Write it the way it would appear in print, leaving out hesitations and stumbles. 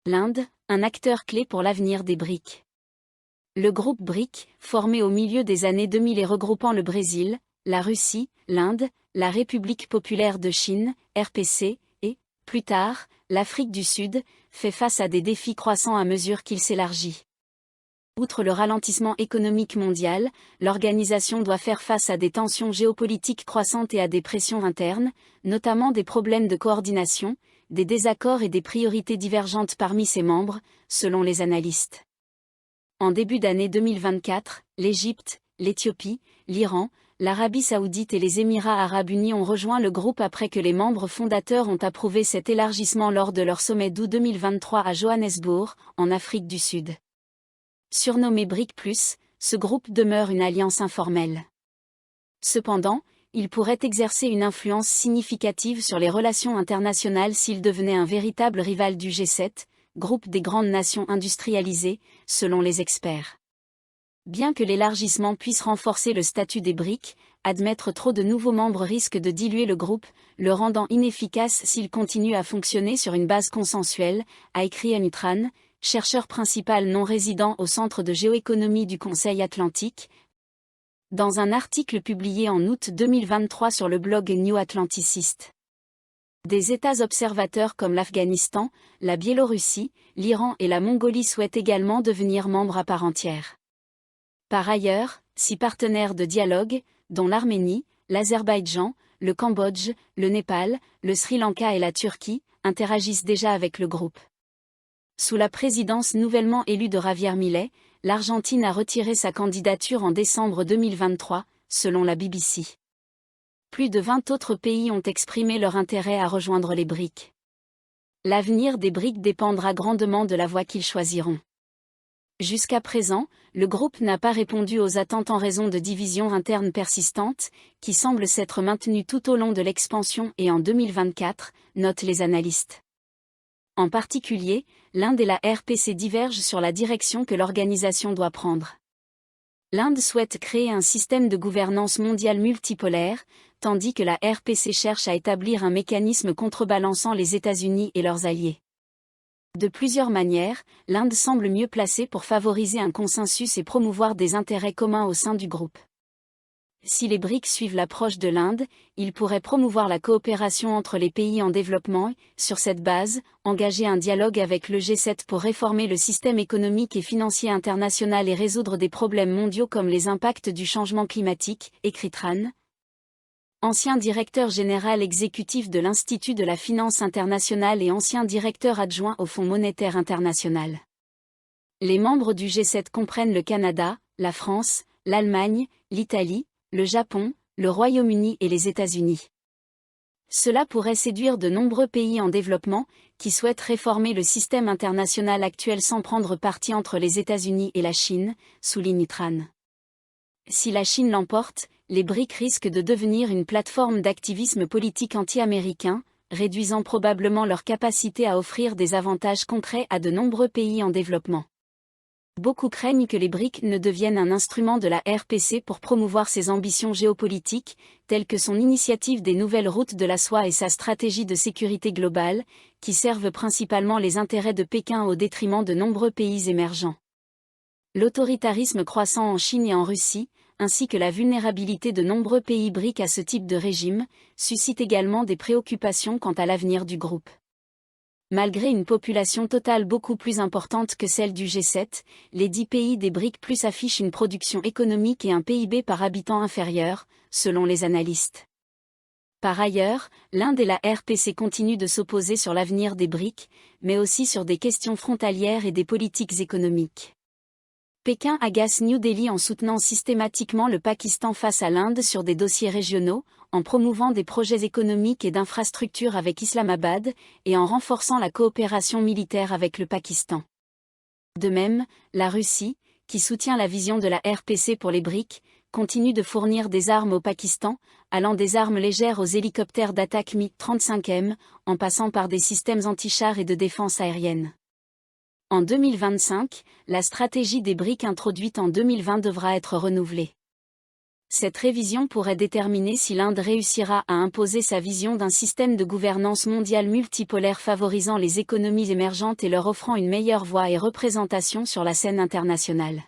L'Inde, un acteur clé pour l'avenir des BRIC. Le groupe BRIC, formé au milieu des années 2000 et regroupant le Brésil, la Russie, l'Inde, la République populaire de Chine, RPC, et, plus tard, l'Afrique du Sud, fait face à des défis croissants à mesure qu'il s'élargit. Outre le ralentissement économique mondial, l'organisation doit faire face à des tensions géopolitiques croissantes et à des pressions internes, notamment des problèmes de coordination, des désaccords et des priorités divergentes parmi ses membres, selon les analystes. En début d'année 2024, l'Égypte, l'Éthiopie, l'Iran, l'Arabie saoudite et les Émirats arabes unis ont rejoint le groupe après que les membres fondateurs ont approuvé cet élargissement lors de leur sommet d'août 2023 à Johannesburg, en Afrique du Sud. Surnommé BRIC+, ce groupe demeure une alliance informelle. Cependant, il pourrait exercer une influence significative sur les relations internationales s'il devenait un véritable rival du G7, groupe des grandes nations industrialisées, selon les experts. Bien que l'élargissement puisse renforcer le statut des BRIC, admettre trop de nouveaux membres risque de diluer le groupe, le rendant inefficace s'il continue à fonctionner sur une base consensuelle, a écrit Anu Tran, chercheur principal non résident au Centre de géoéconomie du Conseil Atlantique, dans un article publié en août 2023 sur le blog New Atlanticist. Des États observateurs comme l'Afghanistan, la Biélorussie, l'Iran et la Mongolie souhaitent également devenir membres à part entière. Par ailleurs, 6 partenaires de dialogue, dont l'Arménie, l'Azerbaïdjan, le Cambodge, le Népal, le Sri Lanka et la Turquie, interagissent déjà avec le groupe. Sous la présidence nouvellement élue de Javier Milei, l'Argentine a retiré sa candidature en décembre 2023, selon la BBC. Plus de 20 autres pays ont exprimé leur intérêt à rejoindre les BRIC. L'avenir des BRIC dépendra grandement de la voie qu'ils choisiront. Jusqu'à présent, le groupe n'a pas répondu aux attentes en raison de divisions internes persistantes, qui semblent s'être maintenues tout au long de l'expansion et en 2024, notent les analystes. En particulier, l'Inde et la RPC divergent sur la direction que l'organisation doit prendre. L'Inde souhaite créer un système de gouvernance mondiale multipolaire, tandis que la RPC cherche à établir un mécanisme contrebalançant les États-Unis et leurs alliés. De plusieurs manières, l'Inde semble mieux placée pour favoriser un consensus et promouvoir des intérêts communs au sein du groupe. Si les BRIC suivent l'approche de l'Inde, ils pourraient promouvoir la coopération entre les pays en développement et, sur cette base, engager un dialogue avec le G7 pour réformer le système économique et financier international et résoudre des problèmes mondiaux comme les impacts du changement climatique, écrit Tran. Ancien directeur général exécutif de l'Institut de la finance internationale et ancien directeur adjoint au Fonds monétaire international. Les membres du G7 comprennent le Canada, la France, l'Allemagne, l'Italie, le Japon, le Royaume-Uni et les États-Unis. Cela pourrait séduire de nombreux pays en développement, qui souhaitent réformer le système international actuel sans prendre parti entre les États-Unis et la Chine, souligne Tran. Si la Chine l'emporte, les BRIC risquent de devenir une plateforme d'activisme politique anti-américain, réduisant probablement leur capacité à offrir des avantages concrets à de nombreux pays en développement. Beaucoup craignent que les BRIC ne deviennent un instrument de la RPC pour promouvoir ses ambitions géopolitiques, telles que son initiative des nouvelles routes de la soie et sa stratégie de sécurité globale, qui servent principalement les intérêts de Pékin au détriment de nombreux pays émergents. L'autoritarisme croissant en Chine et en Russie, ainsi que la vulnérabilité de nombreux pays BRIC à ce type de régime, suscitent également des préoccupations quant à l'avenir du groupe. Malgré une population totale beaucoup plus importante que celle du G7, les 10 pays des BRIC+ affichent une production économique et un PIB par habitant inférieur, selon les analystes. Par ailleurs, l'Inde et la RPC continuent de s'opposer sur l'avenir des BRIC, mais aussi sur des questions frontalières et des politiques économiques. Pékin agace New Delhi en soutenant systématiquement le Pakistan face à l'Inde sur des dossiers régionaux, en promouvant des projets économiques et d'infrastructures avec Islamabad, et en renforçant la coopération militaire avec le Pakistan. De même, la Russie, qui soutient la vision de la RPC pour les BRIC, continue de fournir des armes au Pakistan, allant des armes légères aux hélicoptères d'attaque MiG-35M, en passant par des systèmes anti-chars et de défense aérienne. En 2025, la stratégie des BRIC introduite en 2020 devra être renouvelée. Cette révision pourrait déterminer si l'Inde réussira à imposer sa vision d'un système de gouvernance mondiale multipolaire favorisant les économies émergentes et leur offrant une meilleure voix et représentation sur la scène internationale.